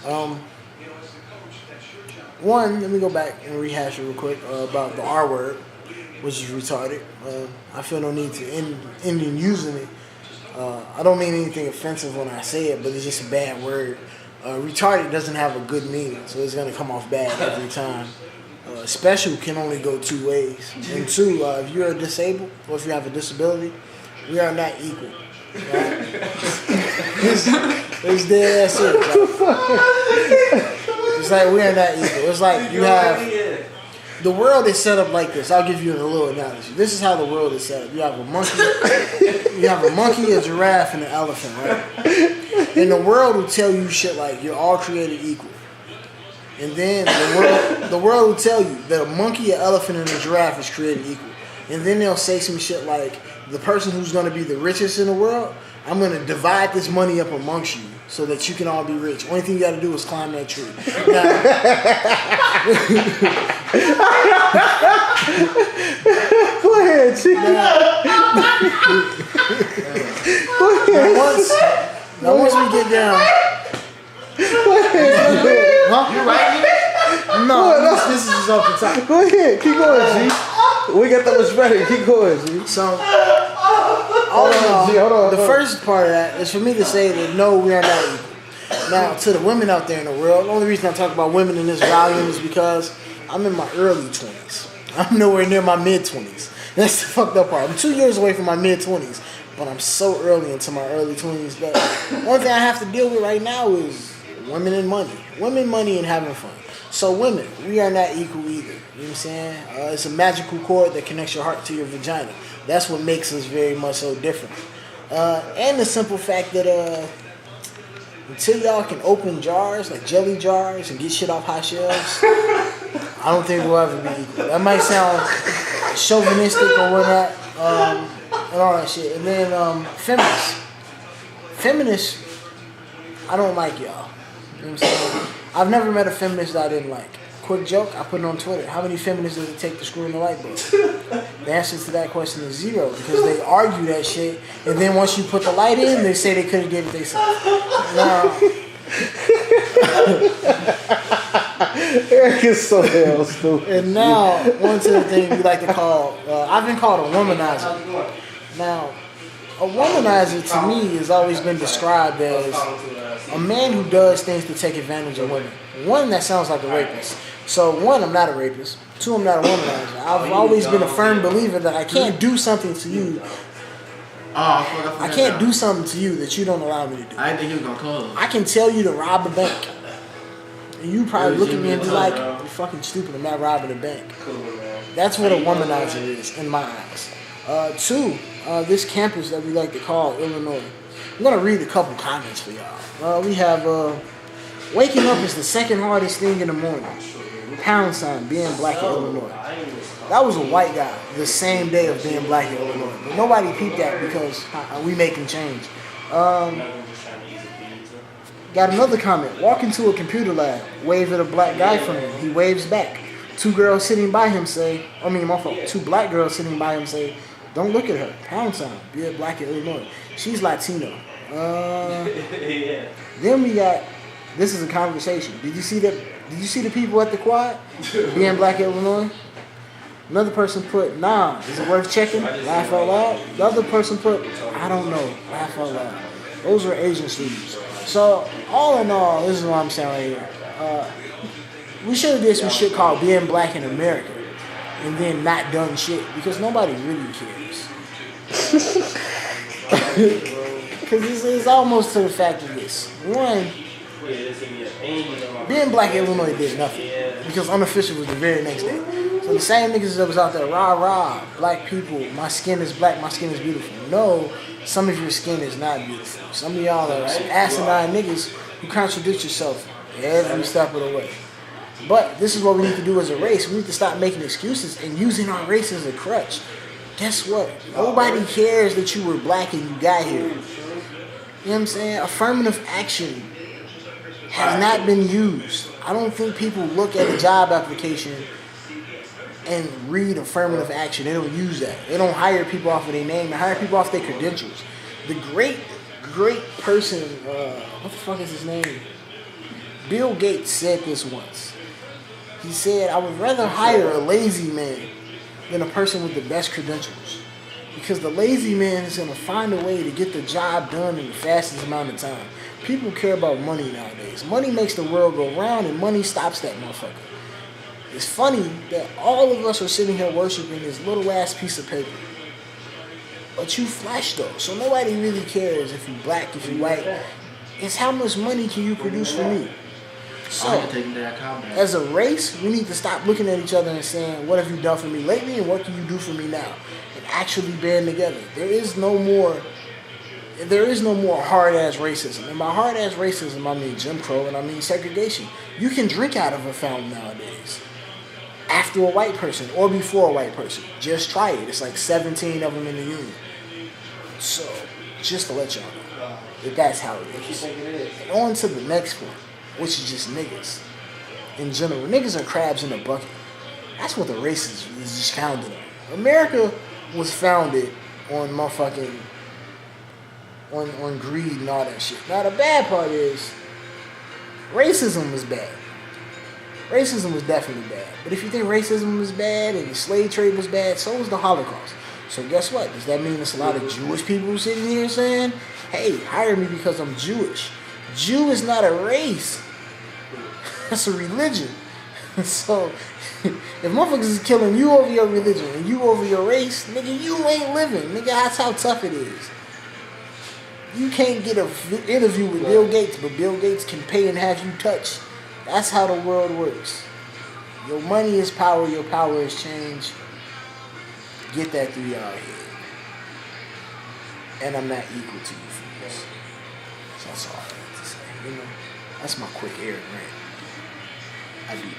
Um, One, let me go back and rehash it real quick about the R word, which is retarded. I feel no need to end in using it. I don't mean anything offensive when I say it, but it's just a bad word. Retarded doesn't have a good meaning, so it's gonna come off bad every time. Special can only go two ways. And two, if you're disabled or if you have a disability, we are not equal. Right? it's dead ass serious. It's like we are not equal. It's like you have the world is set up like this. I'll give you a little analogy. This is how the world is set up. You have a monkey, a giraffe, and an elephant, right? And the world will tell you shit like you're all created equal. And then the world will tell you that a monkey, an elephant, and a giraffe is created equal. And then they'll say some shit like, the person who's going to be the richest in the world, I'm going to divide this money up amongst you so that you can all be rich. Only thing you got to do is climb that tree. Now, go ahead, Chief. Now once we get down... Huh? You right? No, this is just off the top. Go ahead, keep going, G. We got that much better. Keep going, G. So, all in all, the first part of that is for me to say that no, we are not equal. Now, to the women out there in the world, the only reason I talk about women in this volume is because I'm in my early 20s. I'm nowhere near my mid-20s. That's the fucked up part. I'm 2 years away from my mid-20s, but I'm so early into my early 20s that one thing I have to deal with right now is women and money. Women, money, and having fun. So women, we are not equal either. You know what I'm saying? It's a magical cord that connects your heart to your vagina. That's what makes us very much so different. And the simple fact that until y'all can open jars, like jelly jars, and get shit off high shelves, I don't think we'll ever be equal. That might sound chauvinistic or whatnot, and all that shit. And then feminists. Feminists, I don't like y'all. You know what I'm saying? I've never met a feminist that I didn't like. Quick joke, I put it on Twitter. How many feminists does it take to screw in the light bulb? The answer to that question is zero, because they argue that shit, and then once you put the light in, they say they couldn't give it themselves. Now, Eric is so hell stupid. And now, one to the thing we like to call, I've been called a womanizer. Now, a womanizer to me has always been described as a man who does things to take advantage of women. One, that sounds like a rapist. So one, I'm not a rapist. Two, I'm not a womanizer. I've always been a firm believer that I can't do something to you. I can't do something to you that you don't allow me to do. I didn't think he was gonna call him. I can tell you to rob a bank, and you probably look at me and be like, "You're fucking stupid. I'm not robbing a bank." That's what a womanizer is in my eyes. Two, this campus that we like to call Illinois. I'm gonna read a couple comments for y'all. We have waking up is the second hardest thing in the morning. Pound sign, being black in Illinois. That was a white guy the same day of being black in Illinois. But nobody peeped that because we making change. Got another comment. Walk into a computer lab, wave at a black guy from him. He waves back. Two girls sitting by him say, two black girls sitting by him say, don't look at her. Pound sign, being black in Illinois. She's Latino. Then we got, this is a conversation. Did you see the people at the quad being black in Illinois? Another person put, nah, is it worth checking? Laugh out loud. The other person put, I don't know, laugh out loud. Those are Asian students. So, all in all, this is what I'm saying right here. We should have did some shit called being black in America and then not done shit because nobody really cares. Because it's almost to the fact of this. One, being black in Illinois did nothing because unofficial was the very next day. So the same niggas that was out there, rah, black people, my skin is black, my skin is beautiful. No, some of your skin is not beautiful. Some of y'all are some asinine niggas who contradict yourself every step of the way. But this is what we need to do as a race. We need to stop making excuses and using our race as a crutch. Guess what? Nobody cares that you were black and you got here. You know what I'm saying? Affirmative action has not been used. I don't think people look at a job application and read affirmative action. They don't use that. They don't hire people off of their name. They hire people off their credentials. The great person, what the fuck is his name? Bill Gates said this once. He said, I would rather hire a lazy man than a person with the best credentials. Because the lazy man is going to find a way to get the job done in the fastest amount of time. People care about money nowadays. Money makes the world go round, and money stops that motherfucker. It's funny that all of us are sitting here worshiping this little ass piece of paper. But you flesh though, so nobody really cares if you black, if you white. It's how much money can you produce for me. So, as a race, we need to stop looking at each other and saying, what have you done for me lately and what can you do for me now? And actually band together. There is no more hard-ass racism. And by hard-ass racism, I mean Jim Crow and I mean segregation. You can drink out of a fountain nowadays. After a white person or before a white person. Just try it. It's like 17 of them in the union. So, just to let y'all know that that's how it is. And on to the next point, which is just niggas. In general, niggas are crabs in a bucket. That's what the race is just founded on. America was founded on motherfucking on greed and all that shit. Now the bad part is racism was bad. Racism was definitely bad. But if you think racism was bad and the slave trade was bad, so was the Holocaust. So guess what? Does that mean there's a lot of Jewish people sitting here saying, hey, hire me because I'm Jewish? Jew is not a race. That's a religion. So if motherfuckers is killing you over your religion and you over your race, nigga, you ain't living. Nigga, that's how tough it is. You can't get an interview with Bill Gates, but Bill Gates can pay and have you touch. That's how the world works. Your money is power, your power is change. Get that through y'all head. And I'm not equal to you for this. So that's all I have to say. You know, that's my quick air rant. I do think.